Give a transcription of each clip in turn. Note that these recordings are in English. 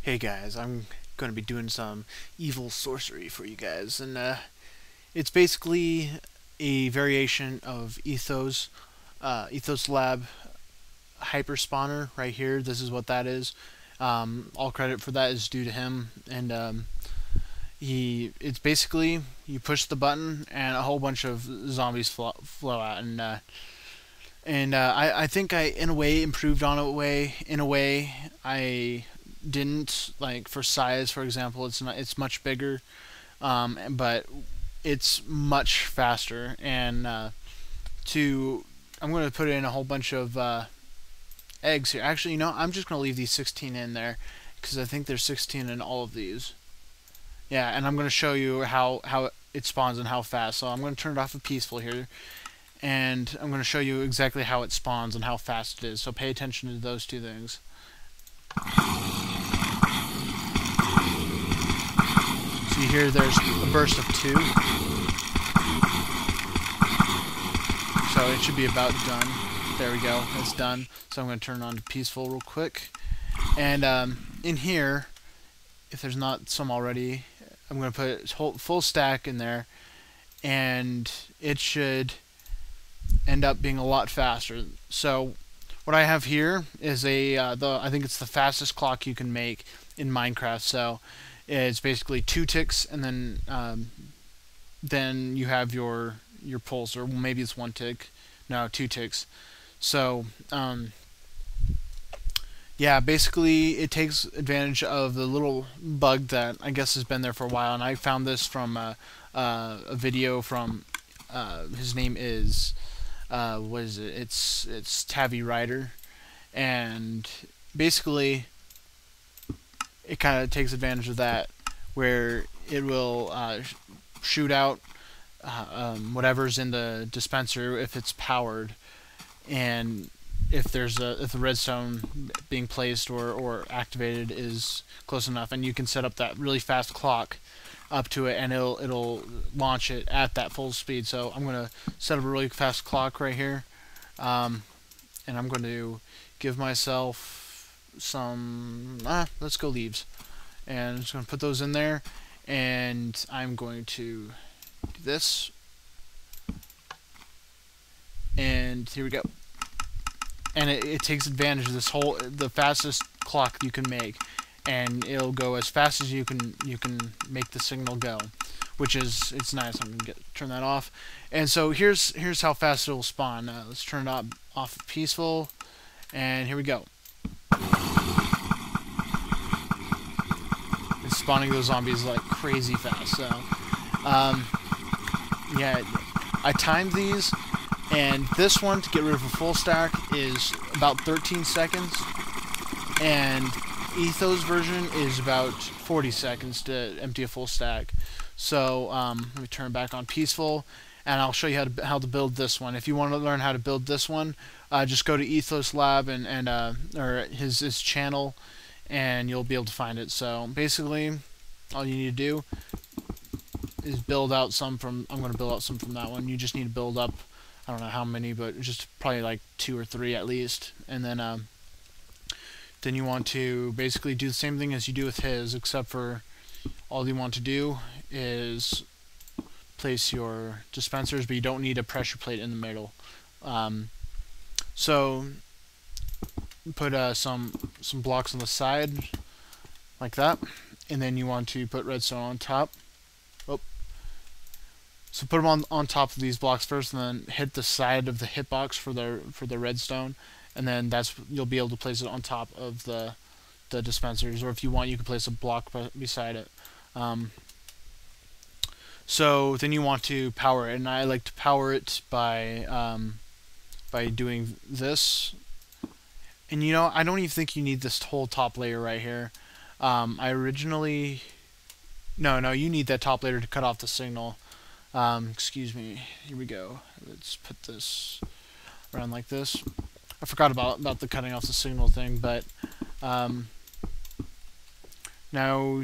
Hey guys, I'm going to be doing some evil sorcery for you guys, and it's basically a variation of EthosLab hyperspawner right here. This is what that is. All credit for that is due to him, and it's basically you push the button and a whole bunch of zombies flow out, and I think I in a way improved on it way in a way I didn't. Like for size, for example, it's much bigger, but it's much faster. And I'm going to put in a whole bunch of eggs here. Actually, I'm just going to leave these 16 in there because I think there's 16 in all of these. Yeah, and I'm going to show you how it spawns and how fast. So I'm going to turn it off of peaceful here, and I'm going to show you exactly how it spawns and how fast it is. So pay attention to those two things. So you hear there's a burst of 2. So it should be about done. There we go, it's done. So I'm going to turn it on to peaceful real quick. And in here, if there's not some already, I'm going to put a full stack in there, and it should end up being a lot faster. So what I have here is I think it's the fastest clock you can make in Minecraft. So it's basically 2 ticks, and then you have your pulse, or maybe it's 1 tick. No, 2 ticks. So yeah, basically it takes advantage of the little bug that I guess has been there for a while, and I found this from a video from his name is what is it? It's Tavirider, and basically it kind of takes advantage of that, where it will shoot out whatever's in the dispenser if it's powered, and if the redstone being placed or activated is close enough, and you can set up that really fast clock up to it, and it'll launch it at that full speed. So I'm going to set up a really fast clock right here, and I'm going to give myself some let's go leaves, and I'm just going to put those in there, and I'm going to do this, and here we go. And it takes advantage of the fastest clock you can make, and it'll go as fast as you can make the signal go, which is it's nice. I'm gonna turn that off, and so here's how fast it will spawn. Let's turn it off of peaceful, and here we go. It's spawning those zombies like crazy fast. So yeah, I timed these. And this one, to get rid of a full stack, is about 13 seconds. And Ethos version is about 40 seconds to empty a full stack. So let me turn back on peaceful, and I'll show you how to build this one. If you want to learn how to build this one, just go to EthosLab or his channel, and you'll be able to find it. So basically, all you need to do is build out some from. I'm going to build out some from that one. You just need to build up. I don't know how many, but just probably like 2 or 3 at least. And then you want to basically do the same thing as you do with his, except for all you want to do is place your dispensers, but you don't need a pressure plate in the middle. So put some blocks on the side like that, and then you want to put redstone on top. So put them on top of these blocks first, and then hit the side of the hitbox for the redstone, and then you'll be able to place it on top of the dispensers, or if you want, you can place a block beside it. So then you want to power it, and I like to power it by doing this. And I don't even think you need this whole top layer right here. You need that top layer to cut off the signal. Excuse me, here we go. Let's put this around like this. I forgot about the cutting off the signal thing, but now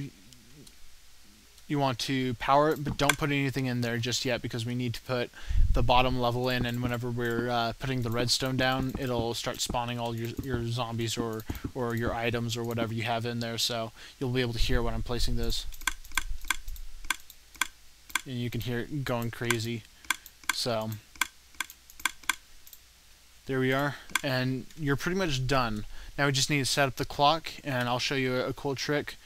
you you want to power it, but don't put anything in there just yet because we need to put the bottom level in, and whenever we're putting the redstone down, it'll start spawning all your zombies or your items or whatever you have in there, so you'll be able to hear when I'm placing this. And you can hear it going crazy. So there we are, and you're pretty much done. Now we just need to set up the clock, and I'll show you a cool trick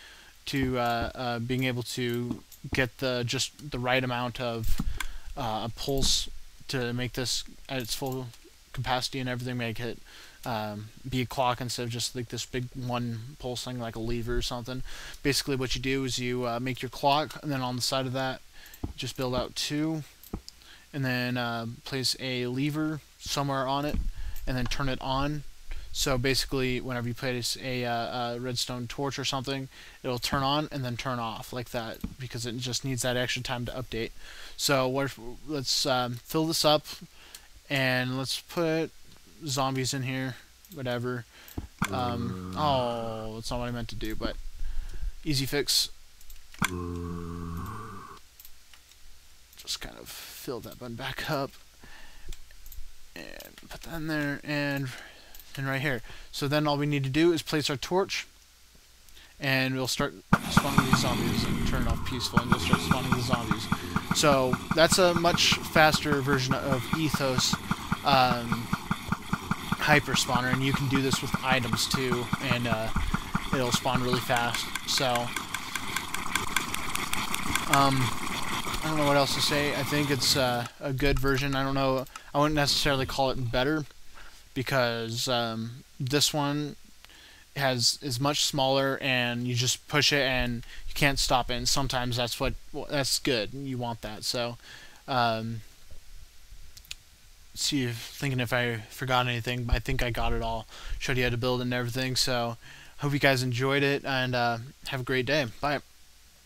to being able to get just the right amount of a pulse to make this at its full capacity and everything, make it be a clock instead of just like this big one pulse thing like a lever or something. Basically what you do is you make your clock, and then on the side of that just build out 2, and then place a lever somewhere on it, and then turn it on. So basically whenever you place a redstone torch or something, it'll turn on and then turn off like that, because it just needs that extra time to update. So let's fill this up, and let's put zombies in here, whatever. Oh, that's not what I meant to do, but easy fix. Just kind of fill that button back up and put that in there, and right here. So then all we need to do is place our torch, and we'll start spawning these zombies, and turn it off peaceful, and we'll start spawning the zombies. So that's a much faster version of Ethos hyperspawner, and you can do this with items too, and it'll spawn really fast. So I don't know what else to say. I think it's a good version. I don't know. I wouldn't necessarily call it better, because this one is much smaller, and you just push it and you can't stop it. And sometimes that's good. You want that. So thinking if I forgot anything, I think I got it all. Showed you how to build it and everything. So hope you guys enjoyed it, and have a great day. Bye.